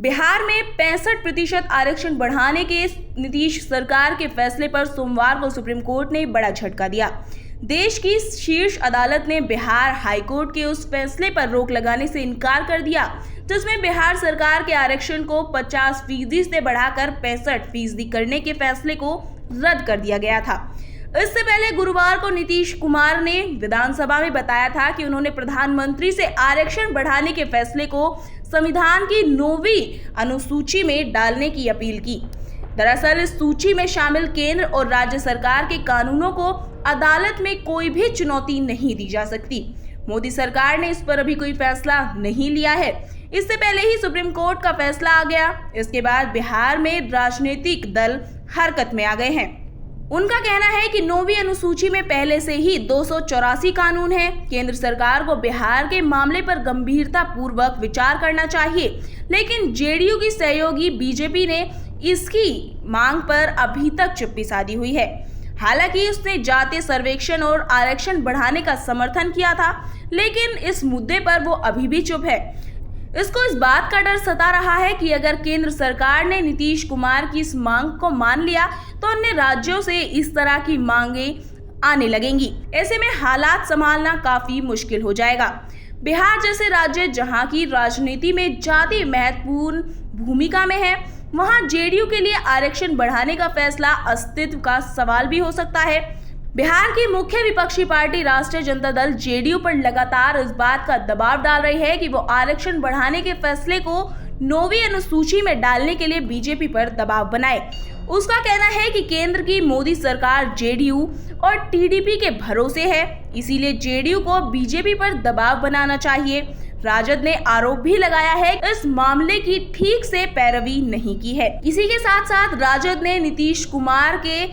बिहार में 65% आरक्षण बढ़ाने के नीतीश सरकार के फैसले पर सोमवार को सुप्रीम कोर्ट ने बड़ा झटका दिया। देश की शीर्ष अदालत ने बिहार हाईकोर्ट के उस फैसले पर रोक लगाने से इनकार कर दिया जिसमें बिहार सरकार के आरक्षण को 50% से बढ़ाकर 65% करने के फैसले को रद्द कर दिया गया था। इससे पहले गुरुवार को नीतीश कुमार ने विधानसभा में बताया था कि उन्होंने प्रधानमंत्री से आरक्षण बढ़ाने के फैसले को संविधान की 9वीं अनुसूची में डालने की अपील की। दरअसल इस सूची में शामिल केंद्र और राज्य सरकार के कानूनों को अदालत में कोई भी चुनौती नहीं दी जा सकती। मोदी सरकार ने इस पर अभी कोई फैसला नहीं लिया है। इससे पहले ही सुप्रीम कोर्ट का फैसला आ गया। इसके बाद बिहार में राजनीतिक दल हरकत में आ गए हैं। उनका कहना है कि 9वीं अनुसूची में पहले से ही 284 कानून हैं। केंद्र सरकार को बिहार के मामले पर गंभीरता पूर्वक विचार करना चाहिए, लेकिन जेडीयू की सहयोगी बीजेपी ने इसकी मांग पर अभी तक चुप्पी साधी हुई है। हालांकि उसने जातीय सर्वेक्षण और आरक्षण बढ़ाने का समर्थन किया था, लेकिन इस मुद्दे पर वो अभी भी चुप है। इसको इस बात का डर सता रहा है कि अगर केंद्र सरकार ने नीतीश कुमार की इस मांग को मान लिया तो अन्य राज्यों से इस तरह की मांगें आने लगेंगी। ऐसे में हालात संभालना काफी मुश्किल हो जाएगा। बिहार जैसे राज्य जहां की राजनीति में जाति महत्वपूर्ण भूमिका में है, वहां जेडीयू के लिए आरक्षण बढ़ाने का फैसला अस्तित्व का सवाल भी हो सकता है। बिहार की मुख्य विपक्षी पार्टी राष्ट्रीय जनता दल जेडीयू पर लगातार इस बात का दबाव डाल रही है कि वो आरक्षण बढ़ाने के फैसले को 9वीं अनुसूची में डालने के लिए बीजेपी पर दबाव बनाए। उसका कहना है कि केंद्र की मोदी सरकार जेडीयू और टीडीपी के भरोसे है, इसीलिए जेडीयू को बीजेपी पर दबाव बनाना चाहिए। राजद ने आरोप भी लगाया है कि इस मामले की ठीक से पैरवी नहीं की है। इसी के साथ साथ राजद ने नीतीश कुमार के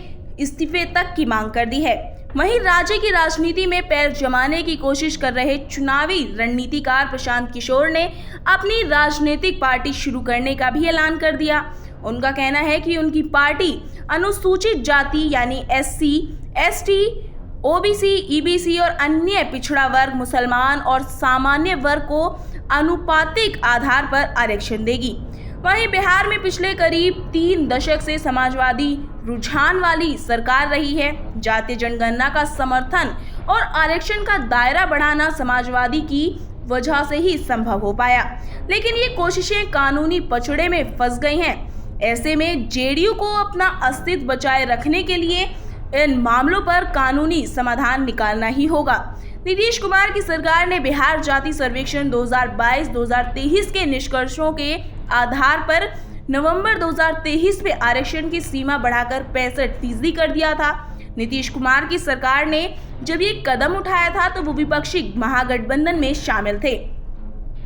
इस्तीफे तक की मांग कर दी है। वहीं राज्य की राजनीति में पैर जमाने की कोशिश कर रहे चुनावी रणनीतिकार प्रशांत किशोर ने अपनी राजनीतिक पार्टी शुरू करने का भी ऐलान कर दिया। उनका कहना है कि उनकी पार्टी अनुसूचित जाति यानी एससी, एसटी, ओबीसी, ईबीसी और अन्य पिछड़ा वर्ग, मुसलमान और सामान्य वर्ग को अनुपातिक आधार पर आरक्षण देगी। वहीं बिहार में पिछले करीब 3 दशक से समाजवादी रुझान वाली सरकार रही है। जातीय जनगणना का समर्थन और आरक्षण का दायरा बढ़ाना समाजवादी की वजह से ही संभव हो पाया, लेकिन ये कोशिशें कानूनी पचड़े में फंस गई हैं। ऐसे में जेडीयू को अपना अस्तित्व बचाए रखने के लिए इन मामलों पर कानूनी समाधान निकालना ही होगा। नीतीश कुमार की सरकार ने बिहार जाति सर्वेक्षण 2022-2023 के निष्कर्षों के आधार पर नवंबर 2023 में आरक्षण की सीमा बढ़ाकर 65% कर दिया था। नीतीश कुमार की सरकार ने जब ये कदम उठाया था तो वो विपक्षी महागठबंधन में शामिल थे।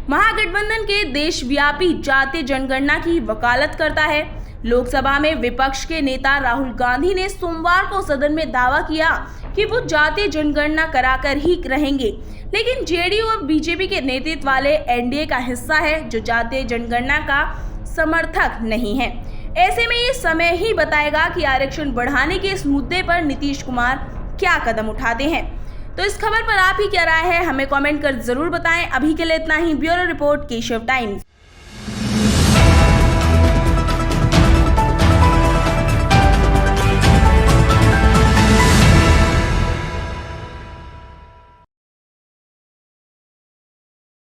महागठबंधन के देशव्यापी जातीय जनगणना की वकालत करता है। लोकसभा में विपक्ष के नेता राहुल गांधी ने सोमवार को सदन में दावा किया कि वो जातीय जनगणना कराकर ही रहेंगे, लेकिन जेडीयू और बीजेपी के नेतृत्व वाले एनडीए का हिस्सा है जो जातीय जनगणना का समर्थक नहीं है। ऐसे में ये समय ही बताएगा कि आरक्षण बढ़ाने के इस मुद्दे पर नीतीश कुमार क्या कदम उठाते हैं। तो इस खबर पर आप ही क्या राय है, हमें कमेंट कर जरूर बताएं। अभी के लिए इतना ही। Bureau report, Keshav times.